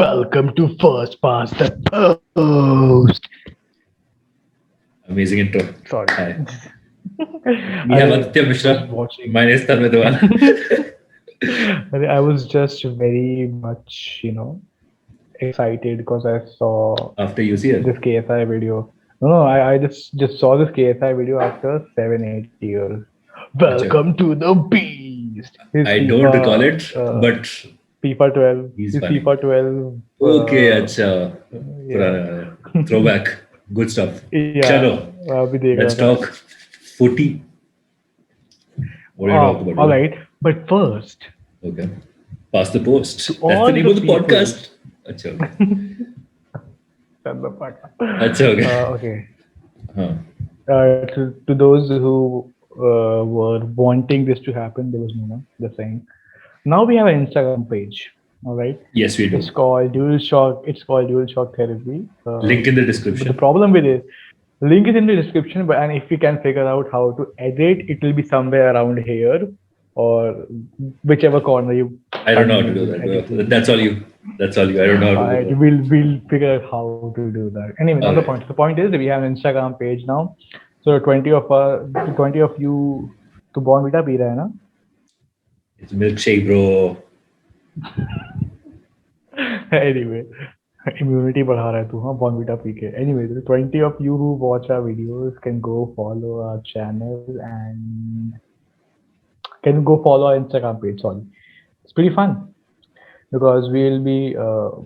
Welcome to First Past the Post. Amazing intro. Sorry. Hi. We have Aditya Mishra. Watching. My name is Tanmay Dewal. I was just very much, excited because I saw After UCL. this KSI video. No, I just saw this KSI video after 7-8 years. Welcome to the Beast. His I don't recall it, but FIFA 12. he's His funny. FIFA 12. Okay, acha. Yeah. Throwback. Good stuff. Yeah. Chalo, अभी देख let's रहा था. talk footy. What do you talk about? All right, but first, Okay. Pass the post. That's all the name the of the people- podcast. Acha. shut the fuck up. Acha, okay. Okay. Huh. To those who were wanting this to happen, there was no the saying. Now we have an Instagram page. All right, Yes, we do. it's called Dual Shock. It's called Dual Shock Therapy. Link in the But the description. problem with it, link is in the description. But and if you can figure out how to edit, it will be somewhere around here or whichever corner you. I don't know how to do that. Bro. That's all you. That's all you. I don't know how to do that. We'll figure out how to do that. Anyway, not the Okay. point. The point is that we have an Instagram page now. So 20 of you to Born Vita P रहे हैं ना? It's milkshake, bro. Anyway, immunity बढ़ा रहा है तू हाँ Born Vita P के. Anyway, the 20 of you who watch our videos can go follow our channel and can go follow our Instagram page. Sorry, it's pretty fun because we'll be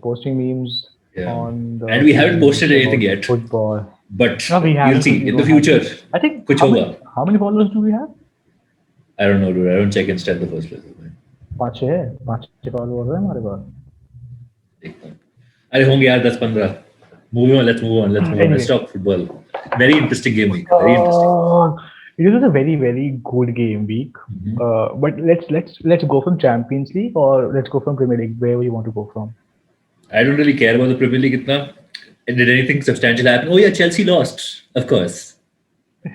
posting memes Yeah. on the. And we haven't posted anything about yet. Football. But No, we you'll haven't. see We in the don't have future. it. I think कुछ how होगा. many followers do we have? I don't know, dude. I don't check Insta in the first place. 5-6 followers है हमारे पास. देखता हूँ. अरे होंगे यार 10-15. Moving on. Let's move on. Let's Anyway. talk football. Very interesting game week. Very interesting. It was a very good game week. Mhm. But let's go from Champions League or let's go from Premier League. Where you want to go from? I don't really care about the Premier League itna. Did anything substantial happen? Oh yeah, Chelsea lost. Of course.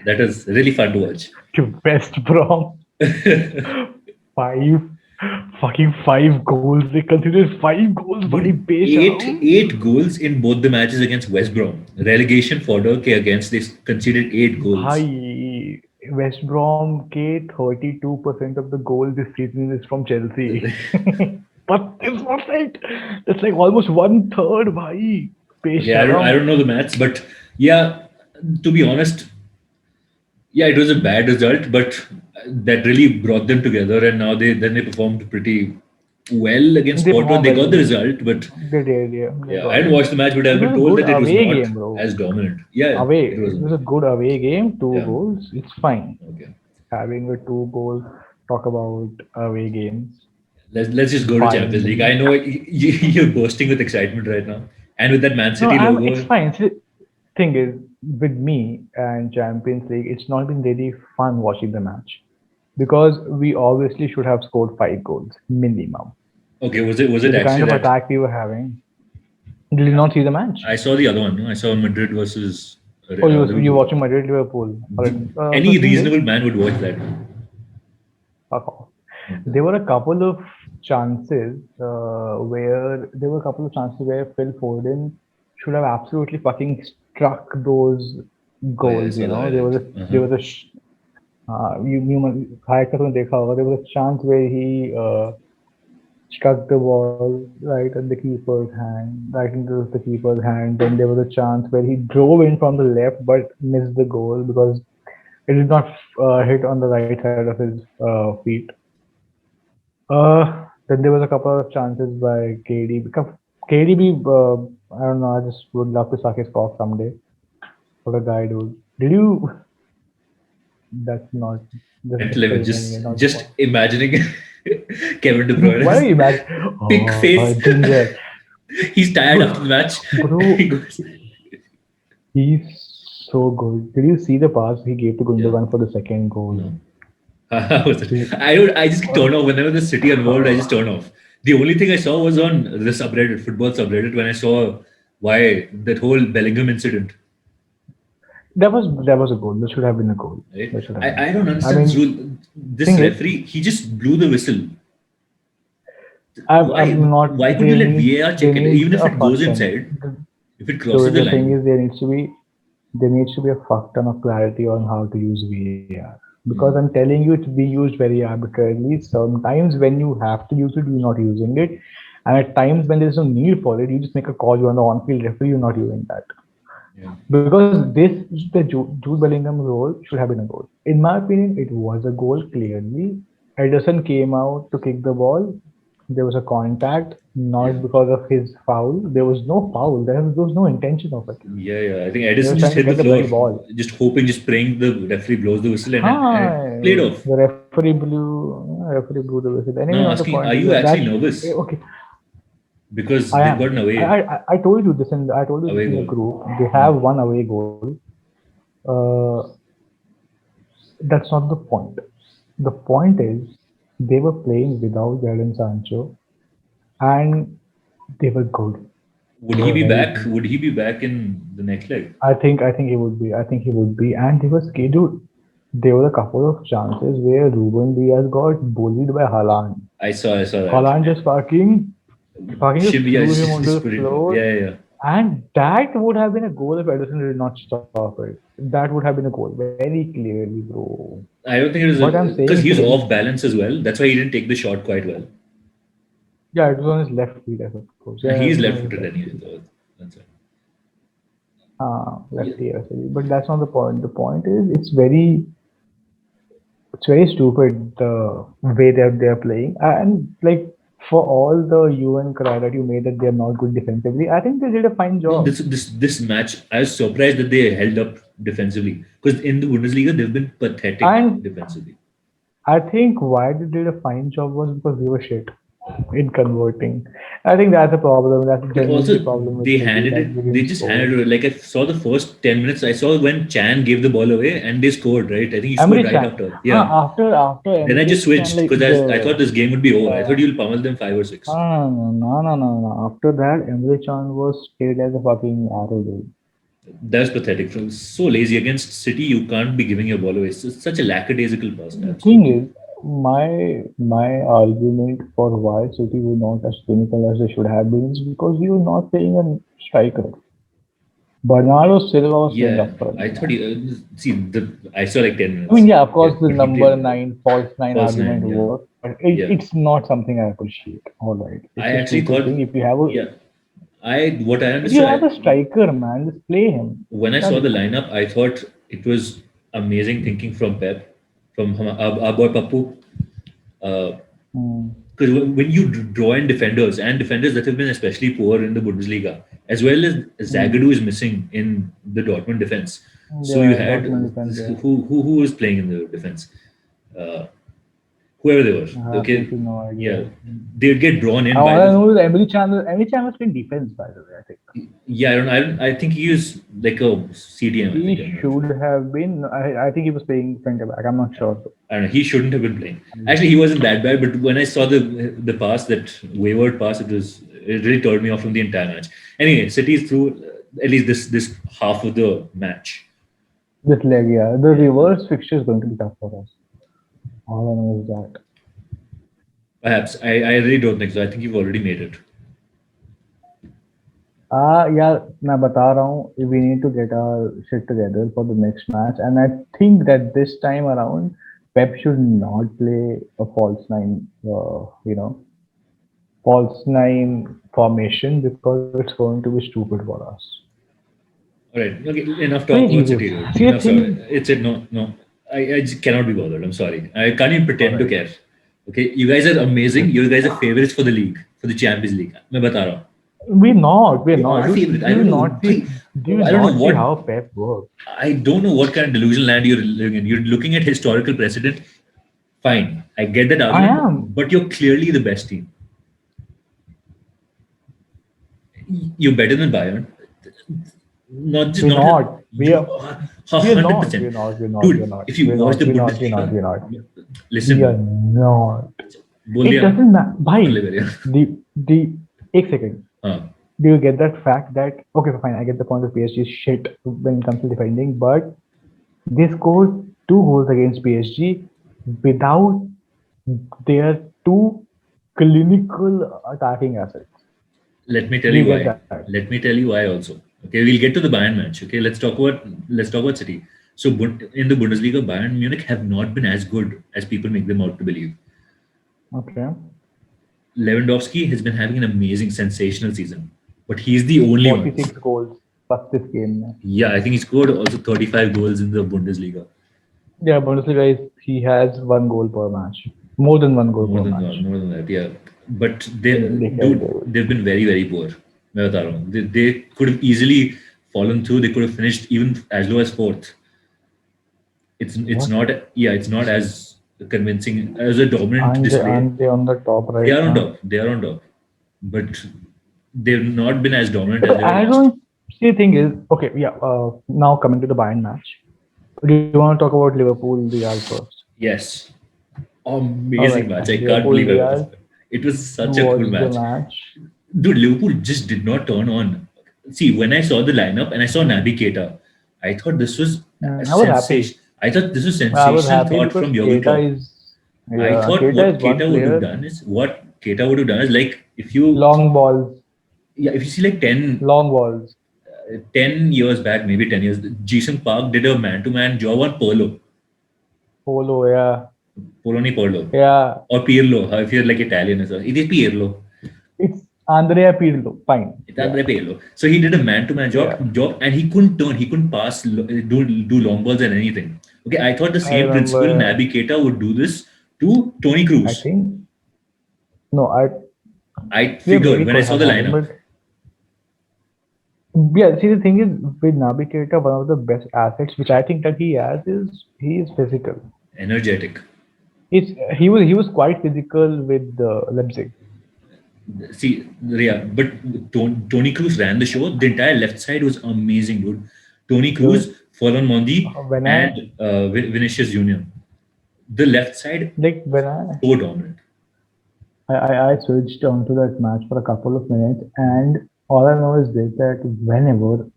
That was really fun to watch. To West Brom. 5 goals. They considered 5 goals. बड़ी बेशरम. Eight goals in both the matches against West Brom. Relegation fodder ke against they conceded 8 goals. भाई West Brom के 32% of the goals this season is from Chelsea. But this was it. That's like almost 1/3, भाई. Yeah, I don't know the maths, but yeah, to be honest, yeah, it was a bad result, but that really brought them together, and now they performed pretty well against They Porto. performed They well. got the result, but They did, yeah. yeah, I didn't watch the match, but I've It been was a told good that it was away not game, bro. as dominant. Yeah, Away. it was. It was a good away game. 2 Yeah. goals. It's fine. Okay, Having a 2 goal. Talk about away games. let's just go to Fine. Champions League. I know you're bursting with excitement right now, and with that Man City logo. It's fine. See, thing is, with me and Champions League, it's not been really fun watching the match because we obviously should have scored 5 goals minimum. Okay, was it The kind actually of that? attack we were having. Did you not see the match? I saw the other one. No? I saw Madrid versus. Oh, you watching Madrid Liverpool? Any reasonable man would watch that. Fuck off. There were a couple of chances where Phil Foden should have absolutely fucking struck those goals. Yeah, I You saw know, that. there was highlight का तुमने देखा होगा. There was a chance where he struck the ball right at the keeper's hand, right into the keeper's hand. Then there was a chance where he drove in from the left but missed the goal because it did not hit on the right side of his feet. Then there was a couple of chances by KD. KDB, I don't know. I just would love to suck his cock someday. What a guy, dude. Did you? That's not. Mental image. Just imagining Kevin De Bruyne. Why are you mad? Big face. Ginger. He's tired after the match. Bro, He goes, he's so good. Did you see the pass he gave to Gundogan for the second goal? No. How was it? I just turn off whenever the City involved. I just turn off. The only thing I saw was on the subreddit, football subreddit, when I saw why that whole Bellingham incident. That was a goal. That should have been a goal. Right? That should have I don't understand this rule. This thing is- referee, he just blew the whistle. Why? I'm not. Why could you let VAR They check it? need Even if a it fuck goes ton. inside, if it crosses So the the thing line, is, there needs to be a fuck ton of clarity on how to use VAR. Because I'm mm, telling you, it's being used very arbitrarily. Sometimes when you have to use it, you're not using it, and at times when there is no need for it, you just make a call. You're on the on-field referee. You're not using that. yeah. Because the Jude Bellingham goal should have been a goal. In my opinion, it was a goal clearly. Ederson came out to kick the ball. There was a contact, Yeah. not because of his foul. There was no foul. There was no intention of it. Yeah, yeah. I think They were Edison just trying to hit the get the floor, bloody ball. just hoping, just praying the referee blows the whistle, and it played Hi, off. the referee blew the whistle. Anyway, Now not the asking, point are is you that actually that nervous okay. because I they've got am. an away I told you this in I told you this away in the goal? group. They Hmm. have one away goal. Uh, that's not the point. The point is they were playing without Jadon Sancho and they were good. Would They he were be very back? good. Would he be back in the next leg? I think he would be. I think he would be. And they were scheduled. There were a couple of chances where Ruben Diaz got bullied by Haaland. I saw that. Haaland just fucking just Shimmy, yeah, threw him onto just the put it. floor. Yeah, yeah, yeah. And that would have been a goal if Ederson did not stop it. That would have been a goal, very clearly, bro. I don't think it What I'm was saying because is he was very off balance as well. That's why he didn't take the shot quite well. yeah, it was on his left feet, I suppose. Yeah, it He's was on his left-footed left anyway, feet. so that's it. Yeah. Lefty, actually. But that's not the point. The point is it's very stupid the way that they're playing. And like for all the you and cry that you made that they're not good defensively, I think they did a fine No, job. this match, I was surprised that they held up defensively because in the Bundesliga they've been pathetic And defensively. I think why they did a fine job was because we were shit in converting. I think that's a problem. That's But genuinely also a problem with they City handed that it. we They didn't just score. handed it. Like I saw the first 10 minutes. I saw when Chan gave the ball away and they scored. Right, I think he scored Emre right Can. after. Yeah. After Then I Emre just Can, switched like because I thought this game would be over. I uh, thought you'll pummel them 5 or 6. no. After that, Emre Can was straight as a fucking arrow, dude. That's pathetic. So lazy against City. You can't be giving your ball away. It's such a lackadaisical person. The thing Absolutely. is, my argument for why City were not as clinical as they should have been is because we were not playing a striker. Bernardo Silva was playing Yeah, up front, I thought man. you see I saw like 10 minutes. Yeah, of course, Okay, the but he number played nine, false nine false argument nine. Yeah, works, but yeah. it's not something I appreciate. All right, I it's a actually stupid thought, thing. If you have a yeah. I what I if you understood have a striker, man, just play him. when I That's saw the it. lineup, I thought it was amazing thinking from Pep, from our boy Papu. Hmm. Because when you draw in defenders and defenders that have been especially poor in the Bundesliga, as well as Hmm. Zagadou is missing in the Dortmund defense, so you Yeah, had Dortmund defense. Yeah, who was playing in the defense, uh, whoever they were. I have Okay, absolutely no yeah, idea. they'd get drawn in by All I the. know is Emily Chan was playing defense, by the way. I think Yeah, I think he is like a CDM. I think he I'm not should sure. have been. I think he was playing center back. I'm not sure. I don't know. He shouldn't have been playing. Though. Actually, he wasn't that bad. But when I saw the pass, that wayward pass, it really turned me off from the entire match. Anyway, City's through at least this half of the match. This leg, yeah. The Yeah, reverse fixture is going to be tough for us. All I know is that. perhaps I really don't think so. I think you've already made it. Yeah, मैं बता रहा हूँ, we need to get our shit together for the next match, and I think that this time around, Pep should not play a false nine, false nine formation because it's going to be stupid for us. All right. Okay. Enough Hey, talk about Jesus. City, dude. See, the Enough. Sorry. thing. It's it. No, no. I just cannot be bothered. I'm sorry. I can't even All pretend to right. care. Okay. You guys are amazing. You guys are favorites for the league, for the Champions League. मैं बता रहा हूँ. We're not. We're You not. are favorite. I Do you don't know. not see? Do you I don't know not see what. how Pep works? I don't know what kind of delusional land you're living in. You're looking at historical precedent. Fine, I get that I argument, am. but you're clearly the best team. You're better than Bayern. Not just We're not not. We you are. are We're hundred not. percent, We're not. We're not. We're dude. not. If you We're watch not. the We're not. We're not. Bundesliga, We're not. We are listen, not. बोल It दिया doesn't matter. Bhai, बोल ले मेरे the एक second. हाँ Do you get that fact that okay, fine, I get the point of PSG is shit when it comes to defending, but they scored 2 goals against PSG without their two clinical attacking assets. Let me tell Do you you get why. that? Let me tell you why also. Okay, we'll get to the Bayern match. Okay, let's talk about City. So in the Bundesliga, Bayern Munich have not been as good as people make them out to believe. Okay. Lewandowski has been having an amazing, sensational season, but he's the only one. 46 goals plus this game. Yeah, I think he scored also 35 goals in the Bundesliga. Yeah, Bundesliga is he has 1 goal per match. More than 1 goal More per than that, match. more than that. Yeah, but they, Because dude, they've been very, very poor. मैं बता रहा हूँ. They could have easily fallen through. They could have finished even as low as fourth. It's what? not, yeah, it's not as convincing as a dominant display. Aren't they on the top They right are on now? top. They are on top, but they've not been as dominant as But they were I last. don't see the thing is okay, yeah. Now coming to the Bayern match. Do you want to talk about Liverpool Real first? Yes, All amazing right, match. fine. I can't Liverpool believe I watched Real. it. It was You such a cool watched the match. match. Dude, Liverpool just did not turn on. See, when I saw the lineup and I saw Naby Keita, I thought this was a I was happy. sensation. I thought this was I was sensational happy thought because from Jurgen Keita Klopp. is I yeah, thought Keita what is one Keita would have player. done is what Keita would have done is like if you, Long balls, yeah, if you see like 10, long balls. 10 years back, maybe 10 years, Jason Park did a man-to-man job on Polo, Polo, yeah, Poloni Polo, yeah. or Pirlo, if you're like Italian as well. It is Pirlo. It's Andrea Pirlo. Fine. It's Yeah, Andre Pirlo. So he did a man-to-man yeah. job, and he couldn't turn, he couldn't pass, do long balls and anything. Okay, I thought the I same principle remember. Naby Keita would do this to Tony I Cruz. think no. I Yeah, maybe figured it when I could saw have the happened, lineup. but yeah. See, the thing is with Naby Keita, one of the best assets which I think that he has is he is physical. Energetic. He was quite physical with Leipzig. See, yeah, but Tony Cruz ran the show. The entire left side was amazing, dude. Tony Dude, Cruz, Furlan Mondi, when I and Vinicius Junior. The left side, like when I so dominant. I switched onto that match for a couple of minutes, and all I know is this that whenever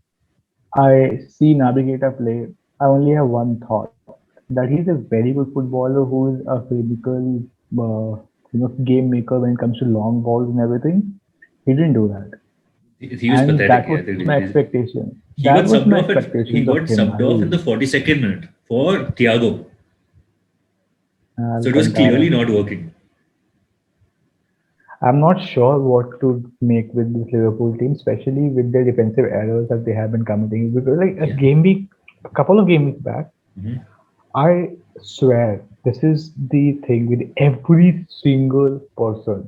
I see Navigator play, I only have one thought that he's a very good footballer who is a physical, game maker when it comes to long balls and everything. He didn't do that, He was and pathetic. that Yeah, was my expectation. he That got was subbed my off at he expectations got of him. subbed off in the 42nd minute for Thiago. So it was clearly Alcantara. not working. I'm not sure what to make with this Liverpool team, especially with their defensive errors that they have been committing. Because like Yeah. a couple of game weeks back, Mhm. I swear this is the thing with every single person.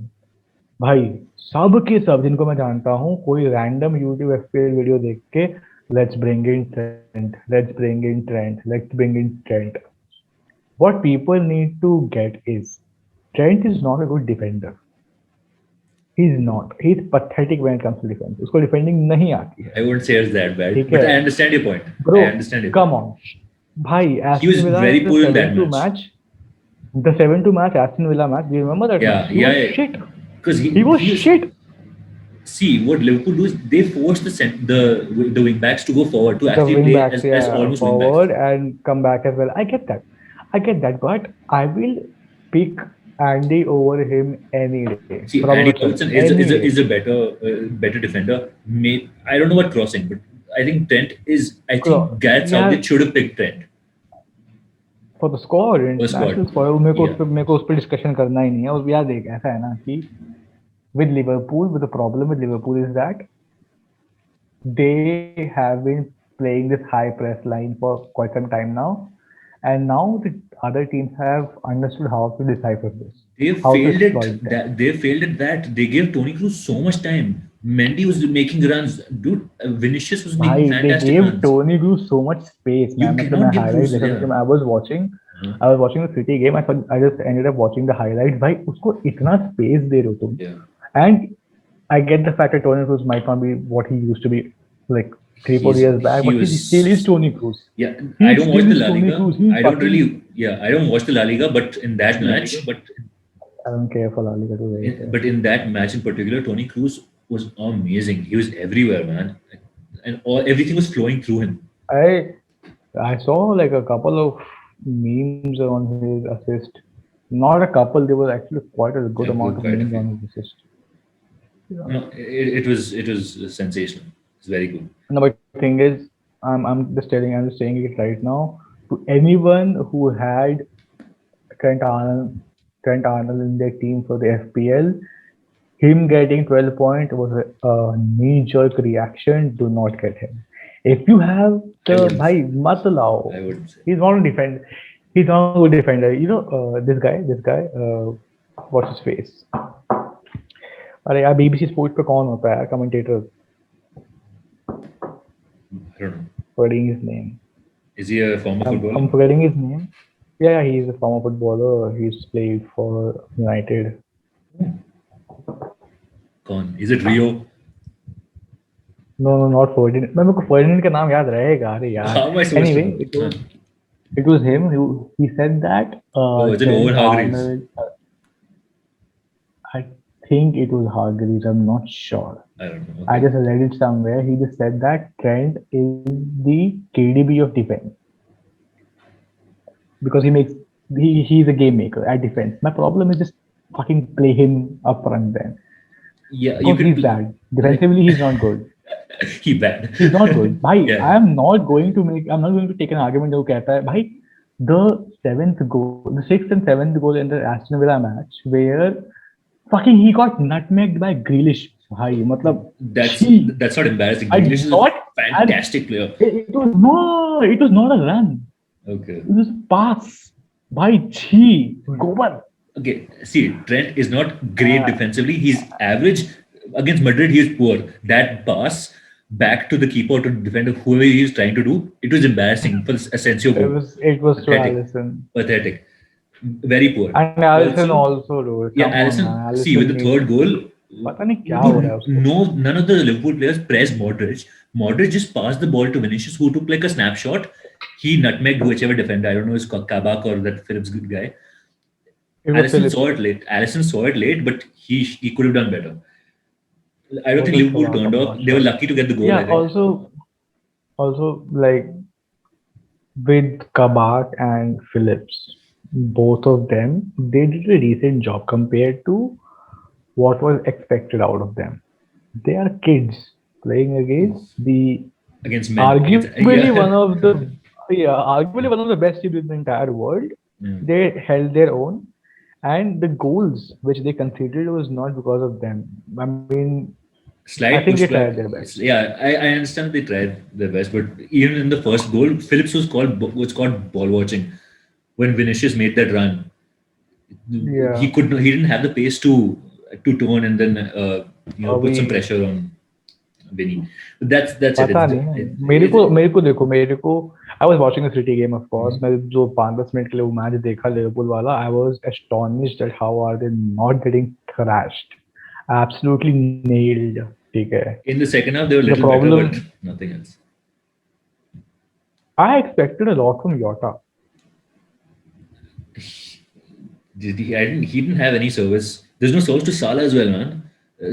भाई सबके सब जिनको मैं जानता हूँ कोई random YouTube FPL video देख के let's bring in Trent let's bring in Trent let's bring in Trent what people need to get is Trent is not a good defender. He's not. He's pathetic when it comes to defense. उसको defending नहीं आती है. I wouldn't say it's that bad, ठीक but है. I understand your point. Bro, I understand your come point. on. भाई He was Aston Villa very the poor in that 7-2 match. match. The 7-2 match, Aston Villa match. Do you remember that Yeah, match? He yeah, was yeah. shit. Because He was shit. See what Liverpool do is they force the wing backs to go forward to The actually wing play backs, as yeah, almost wing backs. forward and come back as well. I get that. I get that. But I will pick Andy over him any day See, from Andy myself. Robertson Any day. is a better defender. I don't know about crossing, but I think Trent is. I think Gareth Yeah, Southgate should have picked Trent. for the squad, For international squad. squad, Yeah. मेरे को उस पर discussion करना ही नहीं है. और यार देख ऐसा है ना कि with Liverpool, with the problem with Liverpool is that they have been playing this high press line for quite some time now, and now the other teams have understood how to decipher this, They how to failed exploit it. them. They failed at that. They gave Tony Cruz so much time. Mendy was making runs, dude. Vinicius was making Bhai, they fantastic gave runs. Tony Cruz so much space, You man. मतलब cannot मैं give highlights Cruz. देखा Yeah. मतलब Uh-huh. I was watching the City game. I just ended up watching the highlights. भाई उसको इतना space दे रहे हो तुम. Yeah. And I get the fact that Tony Cruz might not be what he used to be like 3-4 He's years back, he but he was still is Tony Cruz. Yeah. He I don't watch still the is La Tony Liga. Cruz. He's I don't fucking. really. Yeah, I don't watch the La Liga, but in that match, I don't care for La Liga to very fair. but in that match in particular, Tony Cruz was amazing. He was everywhere, man, and everything was flowing through him. I I saw like a couple of memes on his assist. Not a couple. There was actually quite a good Yeah, amount of quite a names few. on his list. Yeah. No, it was sensational. It's very good. No, but thing is, I'm just saying it right now. To anyone who had Trent Arnold, Trent Arnold in their team for the FPL, him getting 12 points was a knee-jerk reaction. Do not get him. If you have I the wouldn't say. bhai, mat lao. I wouldn't say. He's not a defender. He's not a good defender. This guy, what's his face? अरे यार BBC sports पे कौन होता है commentator I don't know. forgetting his name. Is he a former footballer? I'm forgetting his name. Yeah, he's a former footballer. He's played for United. Gone. Is it Rio? No, not Ferdinand. मैं मेरे को Ferdinand का नाम याद रहेगा अरे यार. How am I supposed Anyway, to know? it was him who he said that Oh, is it Trent Owen Hargreaves? Arnold. I think it was Hargreaves. I'm not sure. I don't know. I Okay. just read it somewhere. He just said that Trent is the KDB of defense because he's a game maker at defense. My problem is just fucking play him up front then. Yeah, you Because could. he's bad. Defensively, he's not good. He bad. He's not good. Bhai, Yeah. I'm not going to take an argument जो कहता है भाई the sixth and seventh goal in the Aston Villa match where fucking he got nutmegged by Grealish. Bhai, मतलब That's Gee. that's not embarrassing. I Grealish is a thought- fantastic player. it was not a run. Okay. It was pass. Bhai, gee, Gobar. Okay. See, Trent is not great Yeah. defensively. He's average. Against Madrid, he is poor. That pass back to the keeper to defend whoever he is trying to do, it was embarrassing for Asensio. It was to Pathetic. Alisson. Pathetic. Very poor. And Alisson also, dude. Yeah, Come on, Alisson. man. See, with the needs- third goal, पता नहीं क्या हो रहा है उसको. no, none of the Liverpool players pressed Modric. Modric just passed the ball to Vinicius, who took like a snapshot. He nutmegged whichever defender. I don't know, it's Kabak or that Phillips good guy. It was Alisson Phillips. saw it late. Alisson saw it late, but he could have done better. I don't think Was it Liverpool Kabak? turned I'm off. not They were sure. lucky to get the goal. I Yeah, think. also like with Kabak and Phillips, both of them, they did a decent job compared to what was expected out of them. They are kids playing against the Against men. arguably Yeah. arguably one of the best teams in the entire world. Yeah. They held their own, and the goals which they conceded was not because of them. I mean, Slight I think they push tried back. their best. Yeah, I understand they tried their best, but even in the first goal, Phillips was called ball watching when Vinicius made that run. Yeah. He didn't have the pace to turn and then put some pressure on Vinny. But that's it. पता नहीं मेरे को I was watching the City game of course. मैं जो 5-10 minute के लिए वो match देखा लिवरपूल वाला, I was astonished at how are they not getting thrashed. Absolutely nailed. ठीक है. In the second half, they were a The little problem- better, but nothing else. I expected a lot from Jota. He didn't have any service. There's no service to Salah as well, man.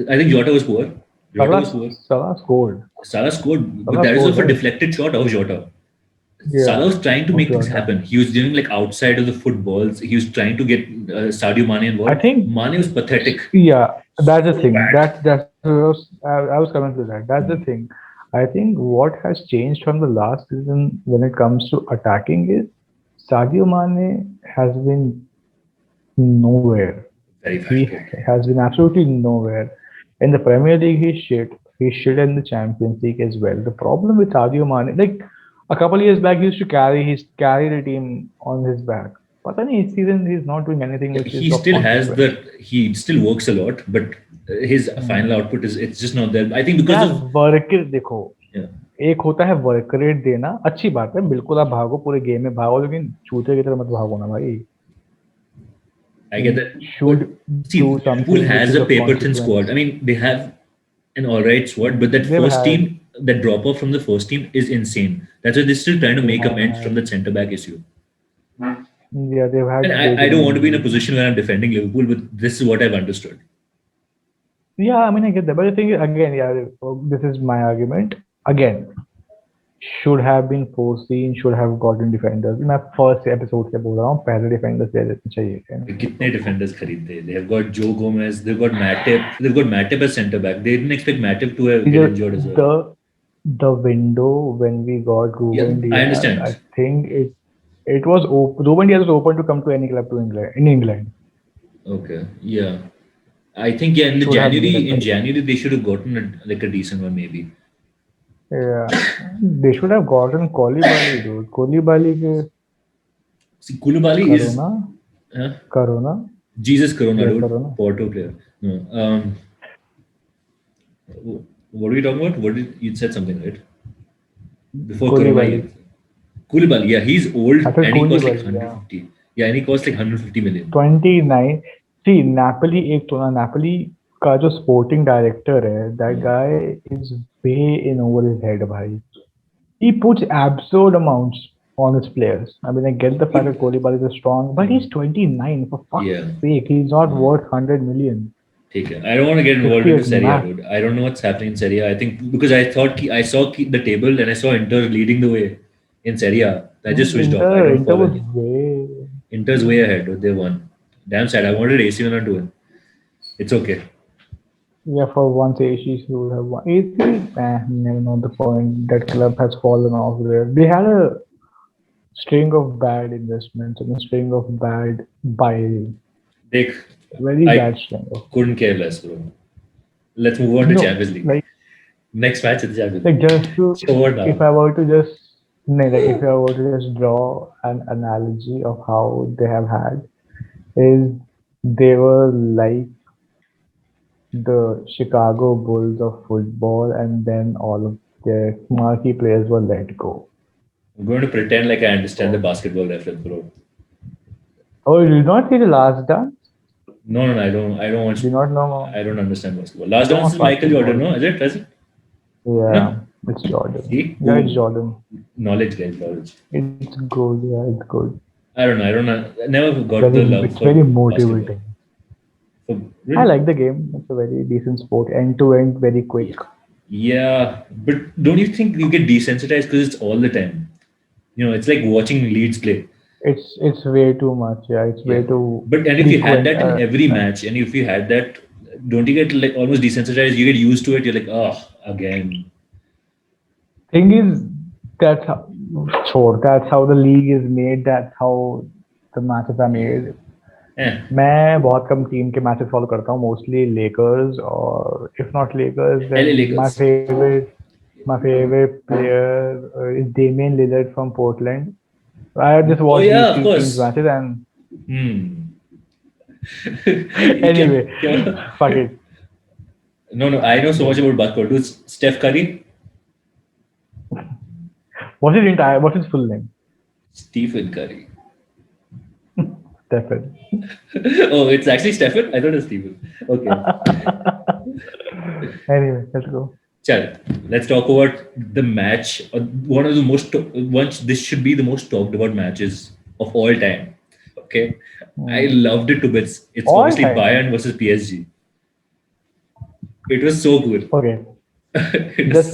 I think Jota was poor. Salah scored. Salah scored, but Salah that is scored, also a yeah. deflected shot of Jota. Yeah. Salah was trying to make things Jota. happen. He was doing like outside of the footballs. He was trying to get Sadio Mane involved. I think- Mane was pathetic. Yeah, that's the thing. bad. I was coming to that. That's the thing. I think what has changed from the last season when it comes to attacking is Sadio Mane has been nowhere. Very He bad. has been absolutely nowhere. In the Premier League, he's shit. He's shit in the Champions League as well. The problem with Sadio Mane, like a couple of years back, he used to carry the team on his back. But then this season, he's not doing anything. Which He is of still has consequence. he still works a lot, but his final output it's just not there. I think because यार of work देखो Yeah. एक होता है work rate देना अच्छी बात है बिल्कुल आप भागो पूरे गेम में भागो लेकिन चूते की तरह मत भागो ना भाई I get that. should See, do something Liverpool has which is a of paper thin consequence. squad. I mean, they have an all right squad, but that They've first had- team, that drop off from the first team is insane. That's why they're still trying to make amends had- from the centre back issue. Yeah, they've had And I don't want to be in a position where I'm defending Liverpool, but this is what I've understood. Yeah, I mean, I get that. But the thing is, again, yeah, this is my argument. Again, should have been foreseen, should have gotten defenders. मैं first episode से बोल रहा हूँ, पहले defenders दे देने चाहिए थे कितने defenders खरीदे? They have got Joe Gomez, they've got Matip, they've got Matip as centre back. They didn't expect Matip to get injured as well. The window when we got Ruben Yeah, I Diaz, I understand. think it was open. Ruben Diaz was open to come to any club to England in England. Okay, yeah. I think yeah. Should have been In a- January they should have gotten like a decent one maybe. Yeah, they should have gotten Koulibaly, dude. Koulibaly के See, Koulibaly is Corona. Jesus Corona, Yeah, dude. Corona. Porto player. No. What are you talking about? What did you said something right? Before Koulibaly. Corona. Koulibaly, yeah, he's old I thought and he costs like Koulibaly, 150. Yeah, and he costs like 150 million. 29. See, Napoli एक तो ना Napoli का जो sporting director है, that guy is way in over his head, भाई. He puts absurd amounts on his players. I mean, I get the fact that Koulibaly is strong, but he's 29. For fuck's sake, he's not worth 100 million. Okay. I don't want to get involved 50 into is Serie A, max. dude. I don't know what's happening in Serie A. I think because I thought I saw the table and I saw Inter leading the way in Serie A. I just switched off. I don't Inter follow was it. way. Inter's way ahead, dude. They won. Damn sad. I wanted AC Milan to win. It's okay. Yeah, for once AC would have won. AC, never know the point. That club has fallen off there. They had a string of bad investments and a string of bad buying. They Very bad string. Couldn't care less, bro. Let's move on to No, Champions League. like- Next match in the Champions Like League. just to, So what now? if I were to just, no, like if I were to just draw an analogy of how they have had, is they were like the Chicago Bulls of football, and then all of their marquee players were let go. I'm going to pretend like I understand the basketball reference, bro. Oh, you did not see the Last Dance? No, I don't. I don't want. Do you not know? I don't understand basketball. Last No, dance is Michael basketball. Jordan, no? Is it? Is it? Yeah, it's Jordan. See? Yeah, it's Jordan. Knowledge, guys, knowledge. It's good. Yeah, it's good. I don't know. I never got the love It's for very basketball. motivating. So, really? I like the game. It's a very decent sport, end to end, very quick. Yeah, but don't you think you get desensitized because it's all the time? You know, it's like watching Leeds play. It's way too much. Yeah, it's way too. But and if you had frequent, that in every match, and if you had that, don't you get like almost desensitized? You get used to it. You're like, oh, again. Thing is, that's how, sure, that's how the league is made. That's how the matches are made. मैं बहुत कम team के matches follow करता हूँ, mostly Lakers, और if not Lakers LA Lakers. my favorite player is Damian Lillard from Portland. I just watched yeah, these of two course. teams matches and Hmm. anyway, fuck it. No, I know so much about basketball. Dude, Steph Curry, What's his full name? Stephen Curry. Stephen. Oh, it's actually Stephen? I thought it was Stephen. Okay. Anyway, let's go. Chal, let's talk about the match. One of the most, this should be the most talked about matches of all time. Okay. I loved it to bits. It's All obviously time. Bayern versus PSG. It was so good. Okay. It was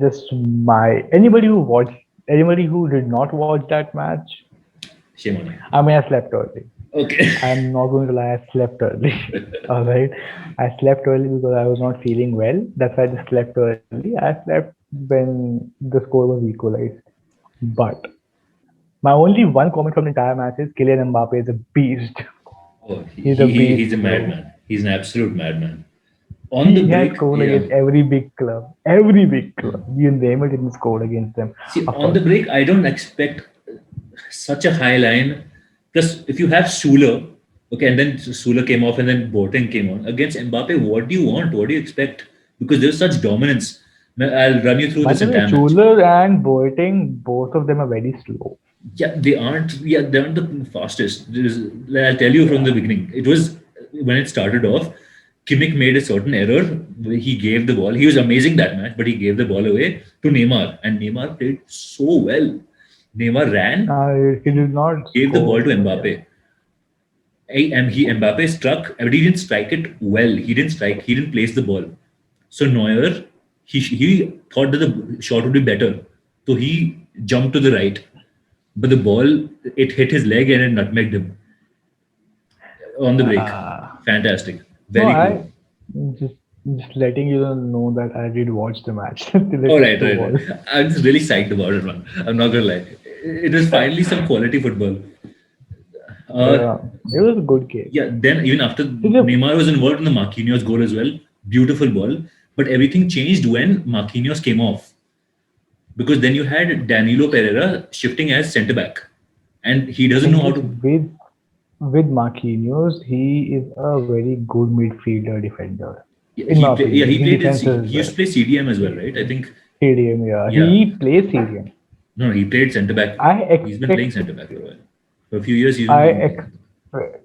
Just my anybody who did not watch that match, Shame on you. I mean, I slept early. Okay. I'm not going to lie, I slept early. All right. I slept early because I was not feeling well. That's why I just slept early. I slept when the score was equalized. But my only one comment from the entire match is Kylian Mbappe is a beast. Oh, He's a beast, he's a bro. madman. He's an absolute madman. On the He has break, scored yeah. against every big club. Every big club. You name it, he scored against them. See, Of on course. the break, I don't expect such a high line. Plus, if you have Sula, okay, and then Sula came off and then Boateng came on. Against Mbappe, what do you want? What do you expect? Because there's such dominance. I'll run you through By this the way, entire match. Schuler and Boateng, both of them are very slow. Yeah, they aren't the fastest. I'll tell you from the beginning. It was when it started off, Kimmich made a certain error. He gave the ball. He was amazing that match, but he gave the ball away to Neymar, and Neymar played so well. Neymar ran, He did not gave the score. ball to Mbappe. Mbappe struck, but he didn't strike it well. He didn't strike. He didn't place the ball. So Neuer, he thought that the shot would be better, so he jumped to the right, but the ball, it hit his leg and it nutmegged him on the break. Uh, Fantastic, no, very cool. just just letting you know that I did watch the match till Oh, it took right, two right, right. balls. I'm just really psyched about it, man. I'm not gonna lie. It was finally some quality football. Uh, Yeah, it was a good game. yeah, then even after It's a Neymar was involved in the Marquinhos goal as well, beautiful ball. But everything changed when Marquinhos came off, because then you had Danilo Pereira shifting as centre back, and he doesn't know thing how is to. with Marquinhos, he is a very good midfielder defender, in He my play, yeah, opinion. he He played in, defends he as used well. to play CDM as well, right? I think. CDM, yeah. Yeah, He plays CDM. no, he played centre back. I He's been playing expect centre back for a while. For a few years, he's been I playing. expect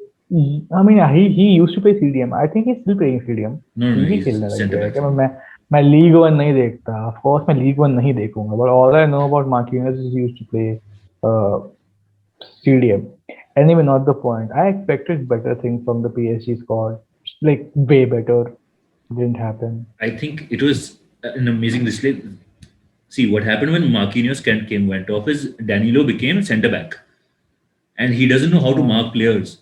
I mean, he used to play CDM. I think he's still playing CDM. No, no, TV he's खेलने लग centre गया है back. क्या? Centre back. मैं league one नहीं देखता. Of course, मैं league one नहीं देखूंगा. But all I know about Marquinhos is he used to play uh, CDM. Anyway, not the point. I expected better things from the PSG squad, like way better. Didn't happen. I think it was an amazing display. See, what happened when Marquinhos went off is Danilo became centre back, and he doesn't know how to Hmm. mark players.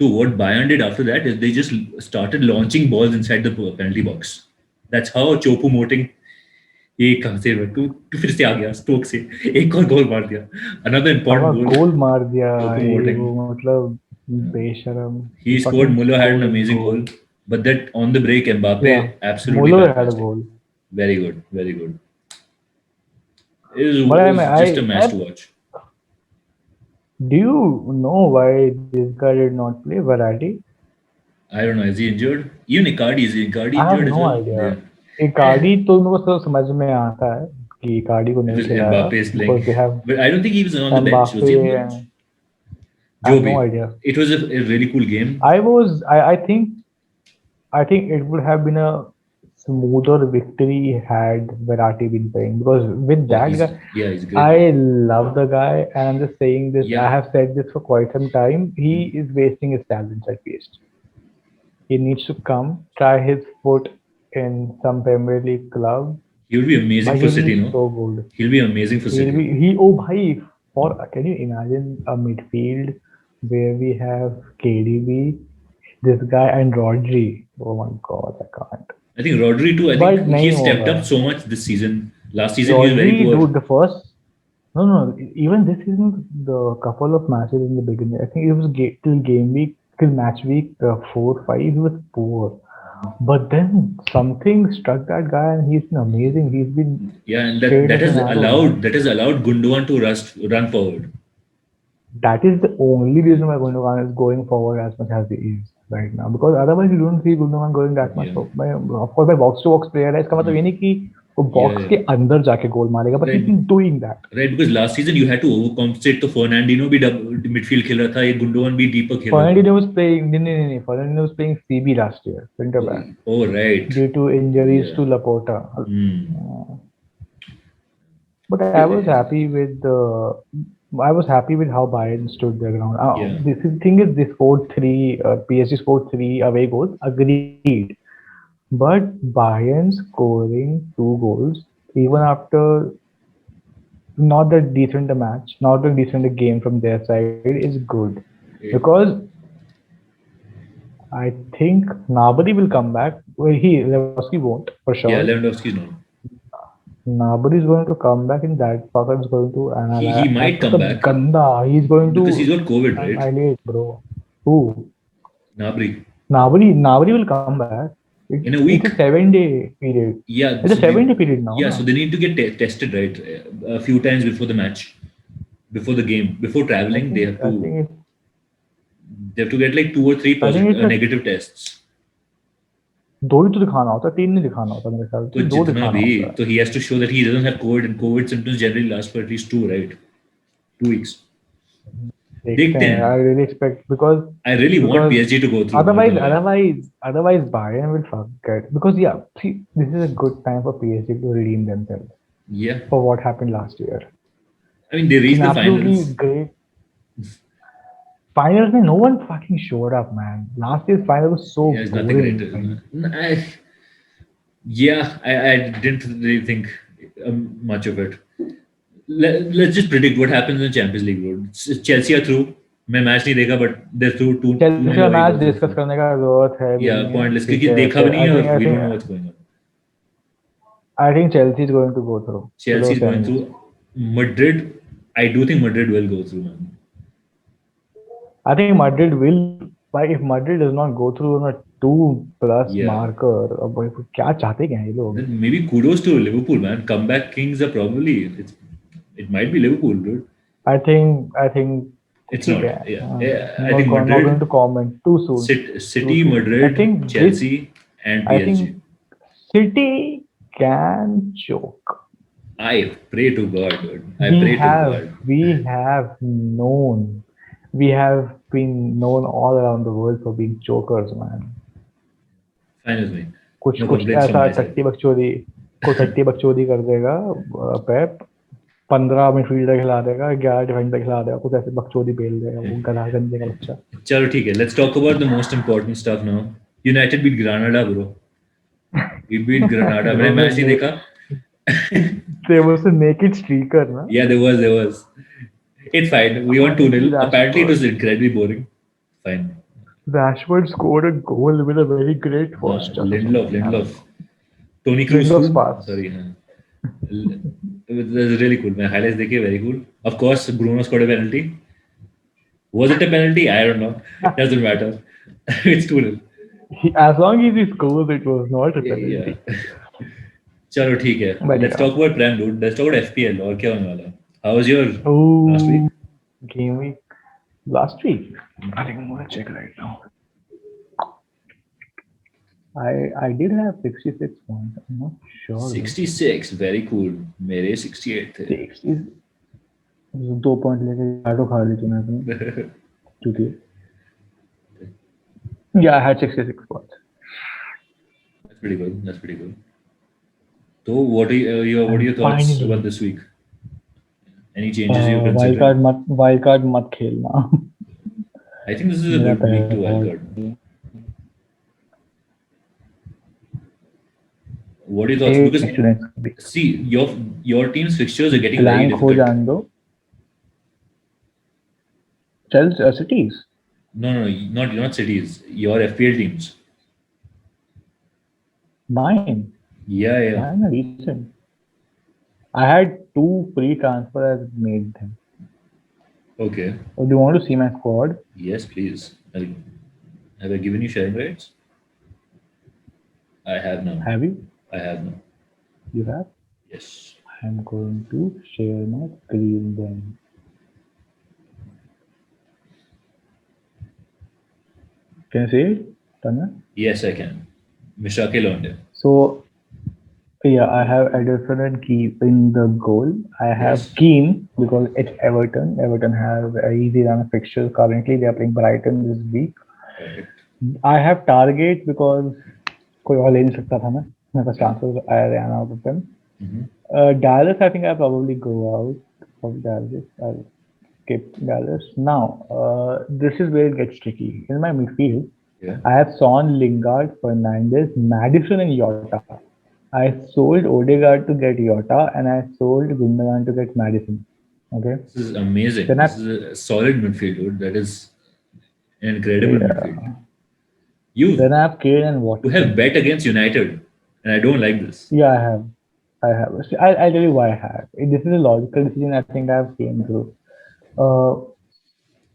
So what Bayern did after that is they just started launching balls inside the penalty box. That's how Chopu Moting, ये कहाँ से तू फिर से आ गया stock से एक और गोल मार दिया, another हवा important goal. गोल मार दिया Chopu ये Moting, वो मतलब बेशरम. He he scored. fucking Muller had an scored a amazing goal, goal. but that on the break Yeah, Mbappe absolutely Muller had a fantastic. goal. Very good, very good. But It was just a match to watch. do you know why this guy did not play Verratti? I don't know. Is he injured? Even Icardi, is Icardi I have injured as no well? idea. Yeah. Eh, Icardi तो मेरे को समझ में आता है कि Icardi को नहीं because खिलाया Mbappe is playing. because they have But I don't think he was on the bench. Was Mbappe he on the bench? and I have no Joby. idea. It was a really cool game. I think it would have been a smoother victory had Verratti been playing because with Oh, that guy, he's great, man. I love the guy and I'm just saying this. I Yeah. have said this for quite some time. He is wasting his talents at PSG. He needs to come, try his foot in some Premier League club. He would be amazing Bhai, for he'll City, be no? so good. He'll be amazing for He'll City. be he oh bhai for can you imagine a midfield where we have KDB, this guy and Rodri? Oh my god, I can't. I think Rodri too. I think But he nahi stepped hoga. up so much this season. Last season he was very Rodri, poor. dude, the first no, even this season, the couple of matches in the beginning, I think it was till game week, till match week 4, 5, he was poor. But then something struck that guy, and he's been amazing. He's been Yeah, and straight as an arrow, man. that has allowed Gundogan to run forward. That is the only reason why Gundogan is going forward as much as he is right now. Because otherwise, you don't see Gundogan going that much. Yeah. Of course, by box to box player है. इसका मतलब ये नहीं कि वो Yeah, box के अंदर जाके गोल मारेगा. But he's Right. been doing that. Right, because last season you had to overcompensate. तो Fernandinho भी midfield खेल रहा था, ये Gundogan भी deeper खेल रहा था. Fernandinho was playing. No. Fernandinho was playing CB last year, centre back, Oh, right. due to injuries Yeah. to Laporta. Hmm. But I was happy with the. I was happy with how Bayern stood their ground. Yeah. Thing is, they scored three. PSG scored three away goals. Agreed. But Bayern scoring two goals even after not that decent a match, not that decent a game from their side is good Yeah. because I think Nabari will come back. Well, Lewandowski won't for sure. Yeah, Lewandowski's not. Nabari is going to come back in that fucker is going to He might come back. Ganda. He's going Because he's to got COVID, right? annihilate, bro. Who? Nabri. Nabari will come back. In a week. It's a 7-day period. Yeah. It's a so 7-day period now. Yeah, na? so they need to get tested, right? A few times before the match, before the game, before traveling, they have I think to get like 2 or 3 I think it's a- negative tests. दो ही तो दिखाना होता है, 3 नहीं दिखाना होता मेरे ख्याल तो से, 2 जितना दिखाना भी, होता है. so he has to show that he doesn't have COVID, and COVID symptoms generally last for at least 2, right? 2 weeks. देखते हैं. I really expect because I really want Because PSG to go through. otherwise Bayern will forget because see, this is a good time for PSG to redeem themselves Yeah. for what happened last year. I mean, they It's reached an the absolutely finals. great. Finals, mein, no one fucking showed up, man. Last year's final was so Yeah, it's nothing boring. great. Yeah, I didn't really think much of it. Let's just predict what happens in the Champions League, bro. Chelsea are through. मैं match नहीं देखा but they're through 2-0 Chelsea का away match goals are discuss through. करने का जरूरत है भी Yeah, नहीं है, pointless ठीक क्योंकि है. देखा भी नहीं आई है थिंक और I we don't know think what's going on. I think Chelsea is going to go through to the Chelsea is going semis. through. Madrid, I do think Madrid will go through, man. I think Madrid will. Like if Madrid does not go through on a 2+ Yeah. marker, अब भाई क्या चाहते क्या हैं ये लोग? Then maybe kudos to Liverpool, man. Comeback kings are probably it might be Liverpool, dude. I think It's ठीक not. है. Yeah. I'm I think not going Madrid, to comment too soon. Too City, soon. Madrid, Chelsea, and I PSG. think City can choke. I pray to God, dude. I We pray to have God. we have known we have been known all around the world for being chokers, man. Fine with me. कुछ No कुछ complaints from ऐसा my side. टट्टी बकचोदी कर देगा पेप. 15 midfielder खिला देगा, 11 defender खिला देगा, कुछ ऐसे बकचोदी पेल देगा वो गधा गंजे का बच्चा. चलो ठीक है. Let's talk about the most important stuff now. United beat Granada, bro. We beat Granada. मैंने मैच नहीं देखा. There was a naked streaker, na? Yeah, there was. It's fine. We won 2-0. Apparently, it was incredibly boring. Fine. Rashford scored a goal with a very great हाँ, first touch. Lindelof. Tony Cruz. Lindelof's pass. Sorry. हाँ. That's really cool. My highlights देखिए, very cool. Of course, Bruno scored a penalty. Was it a penalty? I don't know. Doesn't matter. It's 2-0. As long as he scores, it was not a penalty. Yeah. चलो ठीक है. Let's talk about Prem, dude. Let's talk about FPL. और क्या होने वाला? How was your last week? Game week. Last week? I think I'm gonna check right now. I did have 66 points. I'm not sure. 66, very cool. मेरे 68 थे. 60 2 point लेके auto खा ली तूने अपनी. क्योंकि yeah, I had 66 points. That's pretty good. That's pretty good. So, what are your thoughts Finally. about this week? Any changes you're considering? Wild card मत खेलना. I think this is a good week to wild card. What are your thoughts? Because see, your team's fixtures are getting very difficult. हो जान दो. Cities. No, not cities. Your FPL teams. Mine. Yeah. Mine are decent. I had 2 free transfers. I made them. Okay. Do you want to see my squad? Yes, please. Have I given you sharing rights? I have now. Have you? I have now. You have? Yes. I'm going to share my screen then. Can you see it, Tanya? Yes, I can. Mishake Londe. So, yeah, I have Ederson and Keane in the goal. I have Yes. Keane because it's Everton. Everton have a easy run of fixtures. Currently, they are playing Brighton this week. Correct. I have Target because कोई और ले नहीं सकता था मैं. मेरे पास transfers I ran out of them. Dallas, I think I probably go out of Dallas. I'll skip Dallas. Now, this is where it gets tricky. In my midfield, Yeah. I have Son, Lingard, Fernandes, Madison, and Jota. I sold Odegaard to get Jota, and I sold Gundogan to get Madison. Okay. This is amazing. Then This is a solid midfield, dude. That is an incredible midfield. Then I have Kane and Watson. You have bet against United, and I don't like this. Yeah, I have. I'll tell you why I have. This is a logical decision. I think I have came through.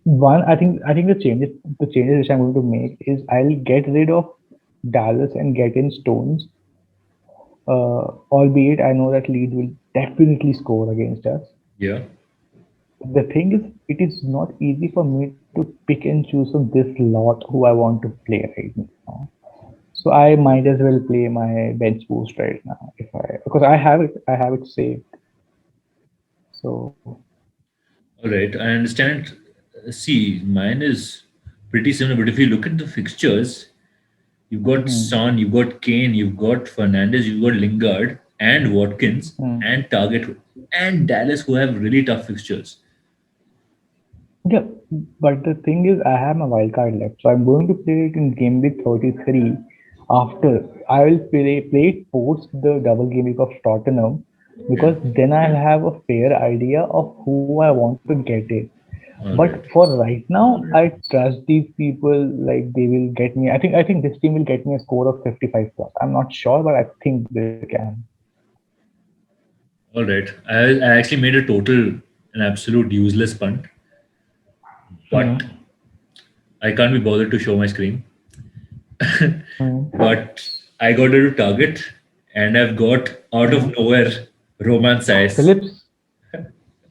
One, I think the changes which I'm going to make is I'll get rid of Dallas and get in Stones. Albeit I know that Leeds will definitely score against us. Yeah. The thing is, it is not easy for me to pick and choose from this lot who I want to play right now. So I might as well play my bench boost right now because I have it saved. So. All right, I understand. See, mine is pretty similar, but if you look at the fixtures, you've got Son, you've got Kane, you've got Fernandes, you've got Lingard and Watkins and Target and Dallas who have really tough fixtures. Yeah, but the thing is, I have my wild card left, so I'm going to play it in game week 33 after I will play it post the double game week of Tottenham, Okay. because then I'll have a fair idea of who I want to get in. All But right. for right now, I trust these people, like they will get me. I think this team will get me a score of 55 plus. I'm not sure, but I think they can. All right. I actually made a total, an absolute useless punt, but Hmm. I can't be bothered to show my screen. Hmm. But I got to target, and I've got out of Hmm. nowhere Roman Size. Phillips,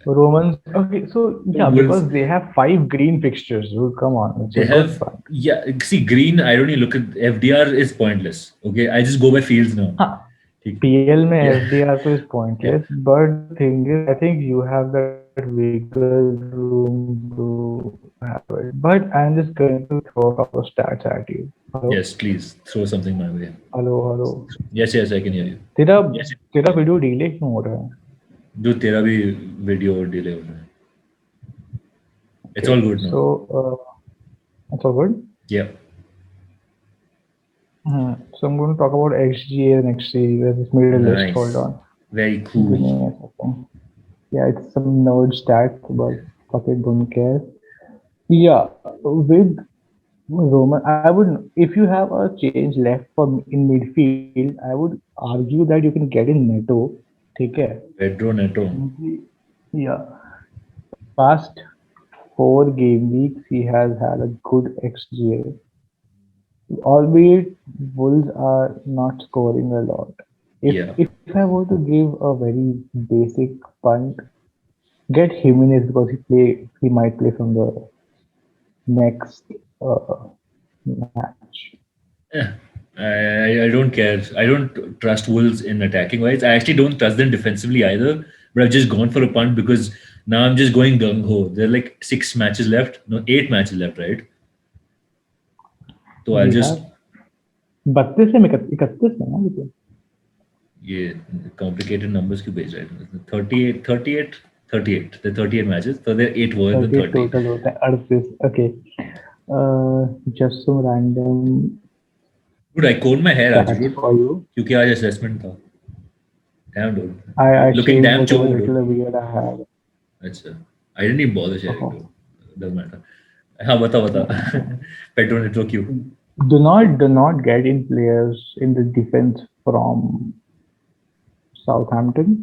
Romans. Okay, so yeah, because Wolves. they have 5 green fixtures. Dude, come on, it's a They good have, fun. yeah. See, green. I don't even look at FDR is pointless. Okay, I just go by fields now. हाँ, ठीक. PL में Yeah, FDR तो is yeah. pointless, but the thing is, I think you have that wiggle room to have it. But I'm just going to throw a couple of stats at you. Hello, Yes, please throw something my way. hello. Yes, yes, I can hear you. तेरा तेरा video delay क्यों हो रहा है? Do तेरा भी video delay हो रहा है. It's all Okay, good now. so that's all good. Yeah. So I'm going to talk about XGA next series. I just made a list. Hold Nice. on, Very give cool. me a second. Yeah, it's some nerd stats, but fuck it, don't care. Yeah, with Roman, I would, if you have a change left for in midfield, I would argue that you can get in Neto. ठीक है? Pedro Neto. Yeah, past 4 game weeks he has had a good XGA, albeit Wolves are not scoring a lot. If Yeah. if I were to give a very basic punt, get Jimenez because he might play from the next match. Yeah. I don't care. I don't trust Wolves in attacking wise. I actually don't trust them defensively either. But I've just gone for a punt because now I'm just going gung ho. There are like 6 matches left. No, 8 matches left, right? So I'll We just have 32 से 31 में ना लेकिन ये complicated numbers क्यों भेज रहा है? 38, 38, 38. The 38 matches. So there are 8 more than 30 30. Total होता है 38. Okay, just some random Dude, I combed my hair आज, stats dude. for you. क्योंकि आज assessment था. Damn, dude. I Looking shaved damn whatever chungo, dude. little beard I had. अच्छा. I didn't even bother sharing, Oh. dude. Doesn't matter. हाँ बता Pedro Neto क्यों? Do not get in players in the defense from Southampton,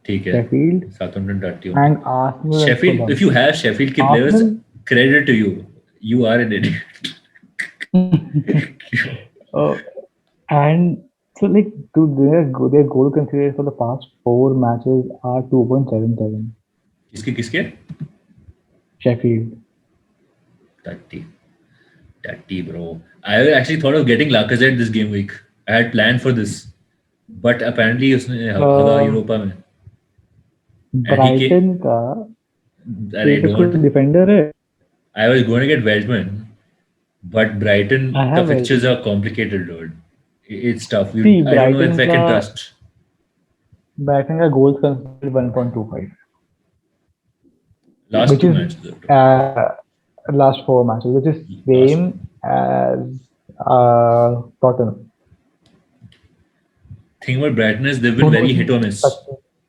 ठीक है. Sheffield, Southampton डरती हूँ. and Arsenal and Sheffield, if Fulham. you have Sheffield के players, Arsenal, credit to you. You are an idiot. and so like dude, their goal considered for the past 4 matches are 2.77. किसके? Sheffield. 30. 30, bro. I actually thought of getting Lacazette this game week. I had planned for this. But apparently उसने हगा Uh, Europa में. And he came. Brighton का अरे तेरे कोई don't. Defender है? I was going to get Welshman, but Brighton I का have fixtures Welshman. are complicated, dude. It's tough. See, I don't know if I can trust. Brighton का goals considered 1.25, Last which 2 is matches. last 4 matches, which is same as Tottenham. Thing about Brighton is they've been very hit or miss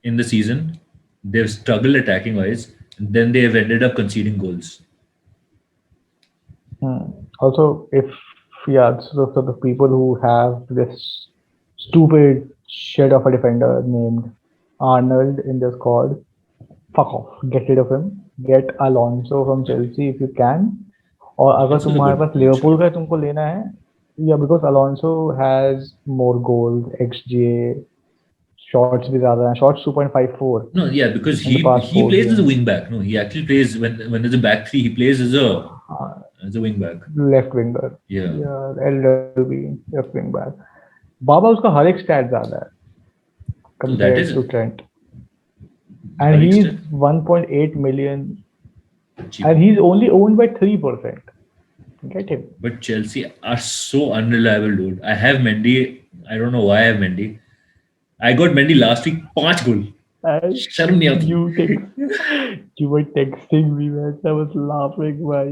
in the season. They've struggled attacking wise, and then they have ended up conceding goals. Also, so the people who have this stupid shit of a defender named Arnold in their squad, fuck off. Get rid of him. Get Alonso from Chelsea if you can. और अगर Alonso's a तुम्हारे good पास option. Liverpool का तुमको लेना है, yeah, because Alonso has more goals, XGA, shots भी ज़्यादा हैं. Shots 2.54 No, yeah, because in the past he 4 plays as a games. wing back. No, he actually plays when there's a back three. He plays as a wing back. Left winger. Yeah. Yeah, LWB, left wing back. बाबा उसका हर एक stat ज़्यादा है compared to Trent. And he's 1.8 million. Cheap. And he's only owned by 3%. Get him. But Chelsea are so unreliable, dude. I have Mendy. I don't know why I have Mendy. I got Mendy last week. 5 goal. And शर्म नहीं आती? you were texting me, man. I was laughing, bhai.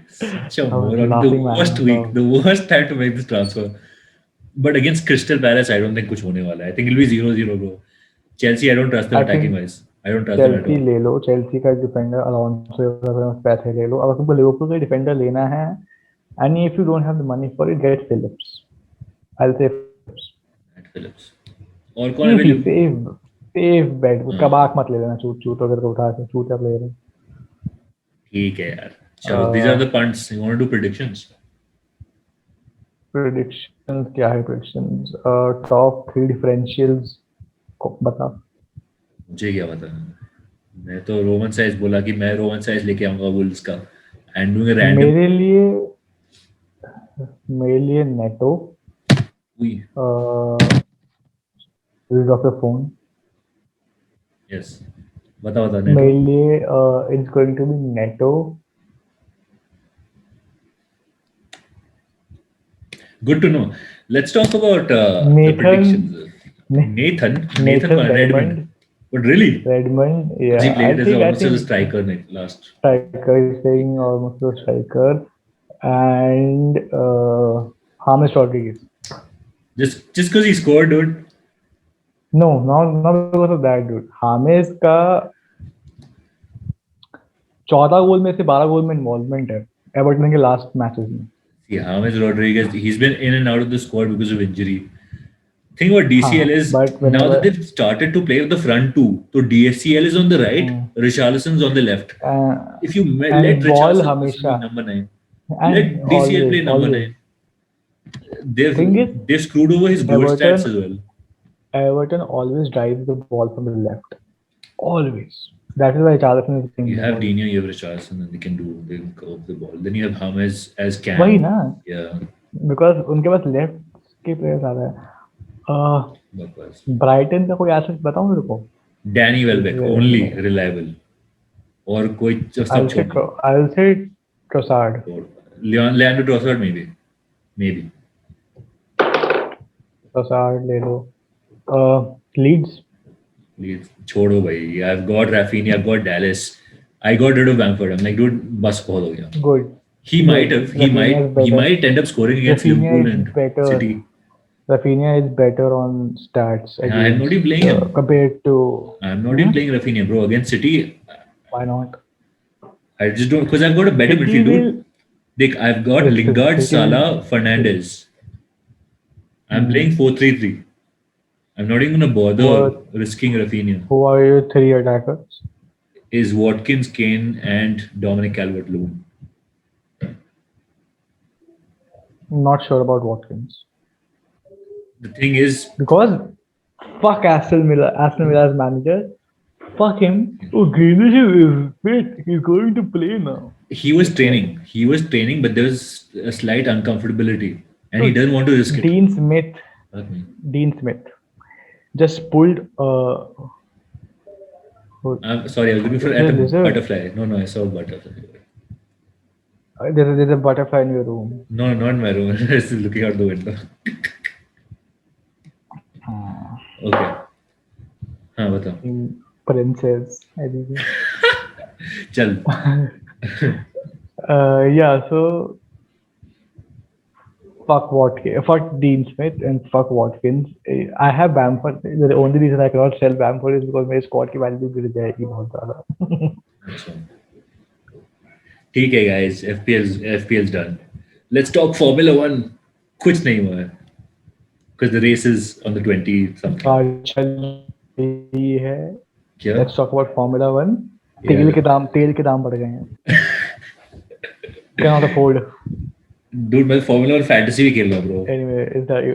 Such a I was moron. The laughing my worst ass week, off. the worst time to make this transfer. But against Crystal Palace, I don't think कुछ होने वाला है. I think it'll be 0-0, bro. Chelsea, I don't trust them I attacking think wise. I don't trust them at Chelsea all. ले लो, Chelsea का defender Alonso पैसे ले लो. अगर तुमको लिवरपूल का डिफेंडर लेना है, and if you don't have the money for it, get Phillips. I'll say Phillips. At Phillips. और कौन है Easy, available? safe bet. हाँ. कबाक मत ले लेना, चूत अगर को उठा के चूत आप ले रहे. ठीक है यार. चलो, these are the punts. You want to do predictions? Predictions क्या है predictions? Top 3 differentials को बता. मुझे क्या पता. मैं तो रोमन साइज बोला कि मैं रोमन साइज लेके आऊंगा वुल्व्स का. And doing a random. मेरे लिए NATO. Read off your phone. Yes. बता नेटो. मेरे लिए it's going to be Neto. Good to know. Let's talk about the Nathan. predictions. Nathan Redmond. But really? Redmond, yeah. He played as almost think as a striker last. Striker is saying almost a striker. And James Rodriguez. Just because he scored, dude. No, not because of that, dude. James का 14 गोल में से 12 गोल में involvement है Everton के last matches में. See, James Rodriguez, he's been in and out of the squad because of injury. Thing about DCL is now that they've started to play with the front two, so DCL is on the right, Richarlison's on the left. If you let Richarlison play number 9, let DCL play number 9. They've screwed over his goal stats as well. Everton always drives the ball from the left. Always. That is why Richarlison is playing. You have Dino, you have Richarlison, and they'll curve the ball. Then you have James as Cam. वही ना. Yeah. Because उनके पास left के players ज़्यादा है. Brighton का कोई asset बताओ मेरे को. Danny Welbeck, only reliable. और कोई I'll say Trossard. Leandro Trossard maybe. Trossard ले लो. Leeds. छोड़ो भाई. I've got Rafinha, I've got Dallas. I got rid of Bamford. I'm like, dude, बस बहुत हो गया. Good. He might end up scoring against Liverpool and City. Rafinha is better on stats. I'm not even playing him. Compared to. I'm not even playing Rafinha, bro. Against City. Why not? I just don't, because I've got a better midfield, dude. I've got Lingard, Salah, Fernandes. I'm playing 4-3-3. I'm not even going to bother risking Rafinha. Who are your 3 attackers? Is Watkins, Kane, and Dominic Calvert-Lewin. Not sure about Watkins. The thing is, because fuck Aston Villa's manager. Fuck him. Oh, Grealish is fit. He's going to play now. He was training, but there was a slight uncomfortability, and he doesn't want to risk it. Dean Smith just pulled. I'm sorry, I was looking for a butterfly. No, I saw a butterfly. There's a butterfly in your room. No, not in my room. It's looking out the window. Okay. हाँ बताओ. Princess. चल. Yeah. So fuck Dean Smith and fuck Watkins. I have Bamford. The only reason I cannot sell Bamford is because मेरे squad की value गिर जाएगी बहुत ज़्यादा. ठीक है guys, FPL's done. Let's talk Formula 1. कुछ नहीं हुआ है. Because the race is on the 20 something. Let's talk about Formula 1. तेल के दाम बढ़ गए हैं. Cannot afford. Dude, मैं Formula 1 fantasy भी खेल रहा हूँ, bro. Anyway, is that you?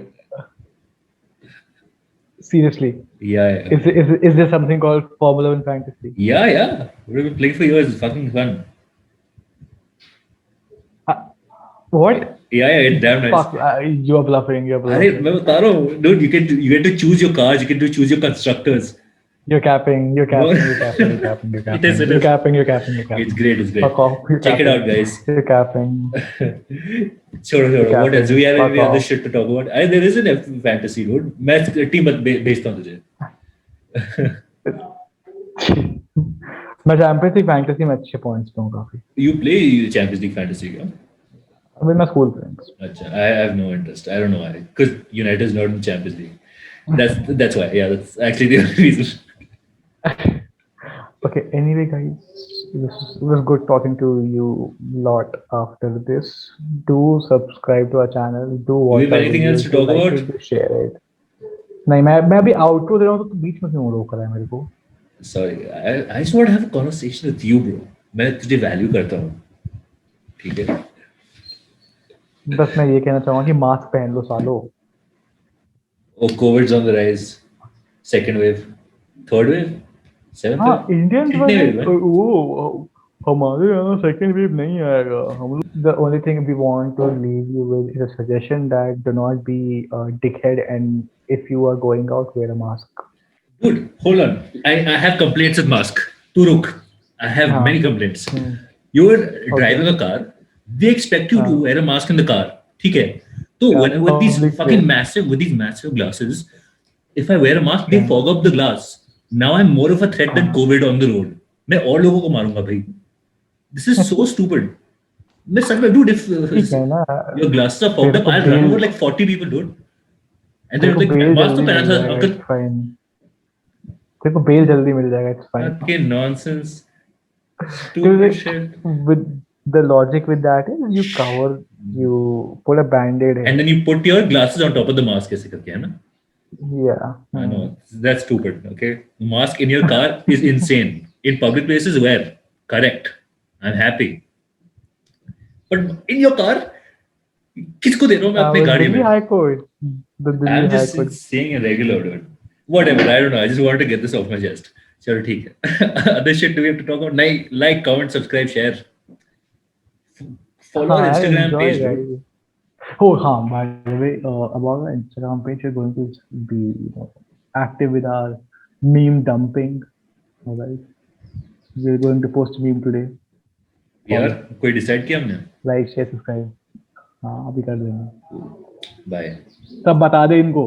Seriously? Yeah. Is there something called Formula 1 fantasy? Yeah. We've been playing for years. It's fucking fun. What? Yeah, it's damn nice. Fuck, you're bluffing. अरे मैं बता रहा हूँ, dude. You get to choose your cars. You get to choose your constructors. You're capping. It is. You're capping. It's great. Fuck off. Check it out, guys. You're capping. Sure. What else? Do we have any other shit to talk about? There is an fantasy, dude. मैं team based on तुझे. मैं champions league fantasy में अच्छे points दूंगा काफी। You play Champions League fantasy, yeah? अभी मैं school friends. Acha, I have no interest. I don't know why. Because United is not in Champions League. That's why. Yeah, that's actually the only reason. Okay, anyway, guys, it was good talking to you lot after this. Do subscribe to our channel. Do Do we watch have our anything else videos. to Do talk like about? it. Do share it. नहीं मैं अभी outro दे रहा हूँ तो बीच में क्यों रोक रहा है मेरे को? Sorry, I just want to have a conversation with you, bro. मैं तुझे value करता हूँ, ठीक है? बस मैं ये कहना चाहूँगा कि मास्क पहन लो सालो। Oh, COVID's on the rise. Second wave, third wave, seventh हाँ wave. इंडियंस कितने वाले wave हैं? वो हमारे यहाँ सेकंड वेव नहीं आएगा हम लोग। The only thing we want to leave you with is a suggestion that do not be a dickhead and if you are going out wear a mask. Dude, hold on. I have complaints with mask. तू रुक. I have हाँ many complaints. You're driving a car. They expect you to हाँ wear a mask in the car. ठीक है? तो क्या with these public fucking place with these massive glasses, if I wear a mask, they क्या fog up the glass. Now I'm more of a threat than हाँ COVID on the road. मैं और लोगों को मारूंगा भाई. This is so stupid. मैं सच में dude, if ठीक है ना your glasses are fogged तेरे up, को I'll run bell over like 40 people, dude. And तेरे they're को like, बेल mask तो जल्दी पहना मिल था जाएगा अंकल. It's fine. तेरे को बेल जल्दी मिल जाएगा it's fine. Fucking nonsense. Because Stupid shit. with the logic with that is you put a band-aid And here. then you put your glasses on top of the mask ऐसे करके, है ना? Yeah. I know. That's stupid, okay? Mask in your car is insane. In public places, wear. Correct. I'm happy. But in your car, किसको दे रहा हूँ मैं अपनी वो गाड़ी दिल्ली में? High court the Delhi I'm High just Court. saying a regular, dude. Whatever, I don't know. I just wanted to get this off my chest. चलो ठीक है. Other shit do we have to talk about? Like, comment, subscribe, share. Follow our हाँ यार Instagram enjoy page, dude. guys. Oh हाँ by the way about our Instagram page we're going to be active with our meme dumping. Alright. We're going to post meme today. यार कोई decide किया हमने? Like share subscribe. हाँ अभी कर देंगे। Bye. सब बता दे इनको।